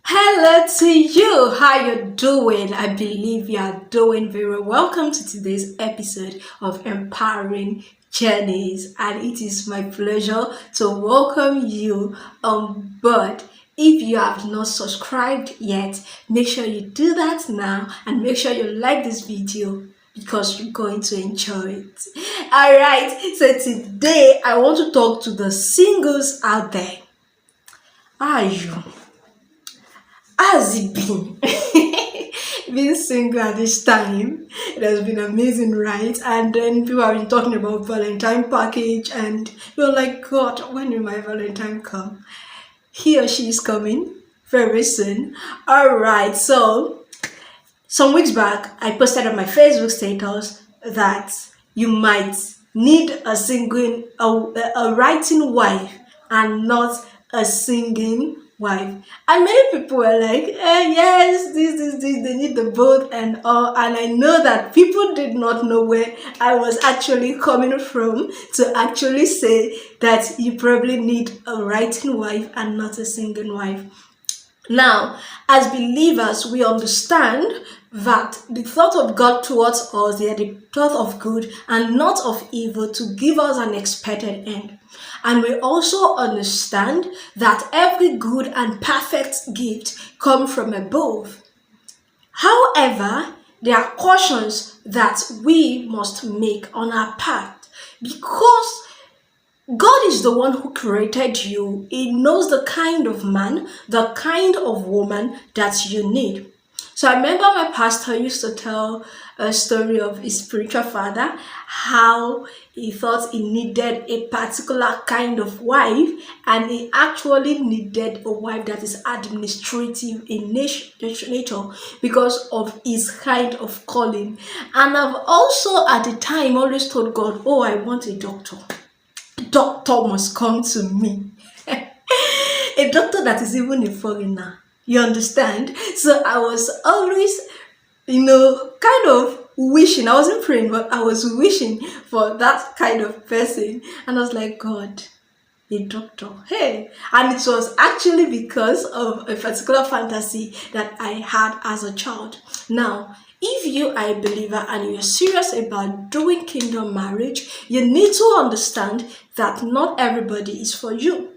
Hello to you. How you doing? I believe you are doing very well. Welcome to today's episode of Empowering Journeys, and it is my pleasure to welcome you on board. If you have not subscribed yet, make sure you do that now and make sure you like this video because you're going to enjoy it. All right, so today I want to talk to the singles out there. Are you? How's it been? Being single at this time, it has been amazing, right? And then people have been talking about Valentine package, and you're like, God, when will my Valentine come? He or she is coming very soon. All right, so some weeks back, I posted on my Facebook status that you might need a writing wife and not a singing wife. And many people were like, yes, this, they need the both and all. And I know that people did not know where I was actually coming from to actually say that you probably need a writing wife and not a singing wife. Now, as believers, we understand that the thought of God towards us, they are the thought of good and not of evil to give us an expected end. And we also understand that every good and perfect gift come from above. However, there are cautions that we must make on our path because God is the one who created you. He knows the kind of man, the kind of woman that you need. So I remember my pastor used to tell a story of his spiritual father, how he thought he needed a particular kind of wife, and he actually needed a wife that is administrative in nature because of his kind of calling. And I've also at the time always told God, oh, I want a doctor must come to me. A doctor that is even a foreigner. You understand? So I was always, kind of wishing. I wasn't praying, but I was wishing for that kind of person. And I was like, God, a doctor. Hey. And it was actually because of a particular fantasy that I had as a child. Now, if you are a believer and you're serious about doing kingdom marriage, you need to understand that not everybody is for you.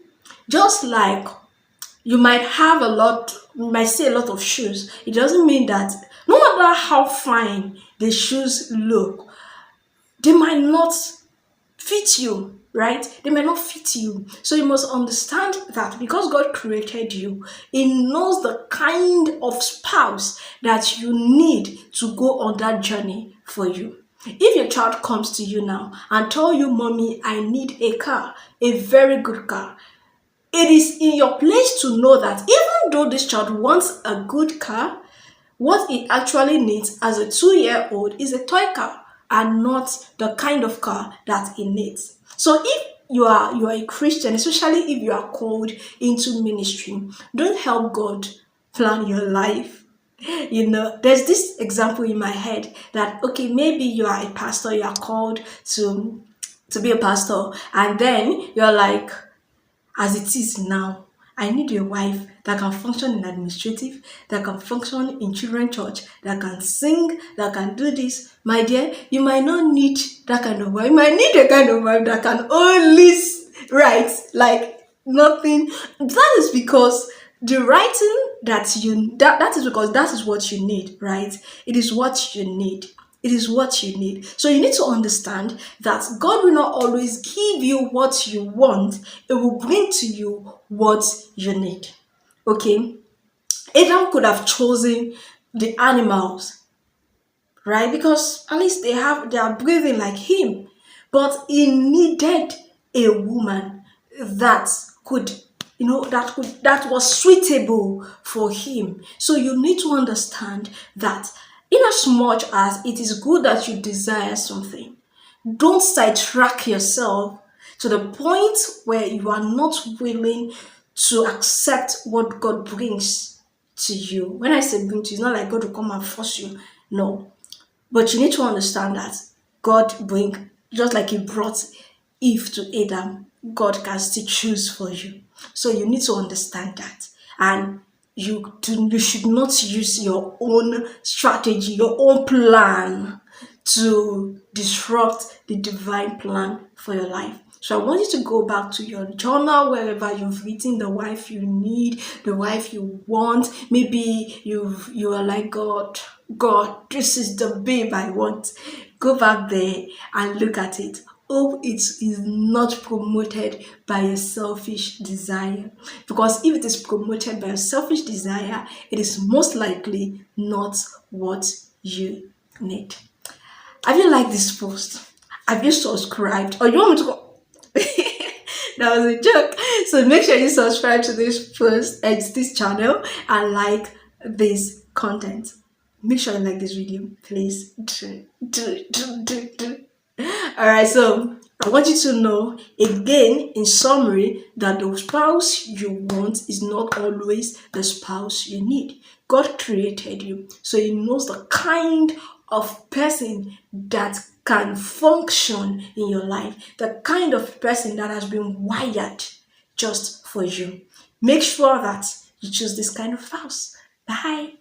Just like you might have you might see a lot of shoes. It doesn't mean that no matter how fine the shoes look, they might not fit you, right? They may not fit you. So you must understand that because God created you, He knows the kind of spouse that you need to go on that journey for you. If your child comes to you now and tell you, Mommy, I need a car, a very good car, it is in your place to know that even though this child wants a good car, what he actually needs as a 2-year-old is a toy car and not the kind of car that he needs. So if you are a Christian, especially if you are called into ministry, don't help God plan your life. There's this example in my head that okay, maybe you are a pastor, you are called to be a pastor, and then you're like, as it is now, I need a wife that can function in administrative, that can function in children church, that can sing, that can do this. My dear, you might not need that kind of wife. You might need a kind of wife that can only write like nothing. That is because the writing that is because that is what you need, right? It is what you need. It is what you need. So you need to understand that God will not always give you what you want. It will bring to you what you need. Okay? Adam could have chosen the animals, right? Because at least they are breathing like him. But he needed a woman that could that was suitable for him. So you need to understand that in as much as it is good that you desire something, don't sidetrack yourself to the point where you are not willing to accept what God brings to you. When I say bring to you, it's not like God will come and force you. No. But you need to understand that God bring, just like He brought Eve to Adam, God can still choose for you. So you need to understand that. And you should not use your own strategy, your own plan to disrupt the divine plan for your life. So I want you to go back to your journal wherever you've written the wife you need, the wife you want. Maybe you are like, God, this is the babe I want. Go back there and look at it. Hope it is not promoted by a selfish desire. Because if it is promoted by a selfish desire, it is most likely not what you need. Have you liked this post? Have you subscribed? Or you want me to go? That was a joke. So make sure you subscribe to this post and this channel and like this content. Make sure you like this video, please. Do. All right, so I want you to know again, in summary, that the spouse you want is not always the spouse you need. God created you, so He knows the kind of person that can function in your life, the kind of person that has been wired just for you. Make sure that you choose this kind of spouse. Bye.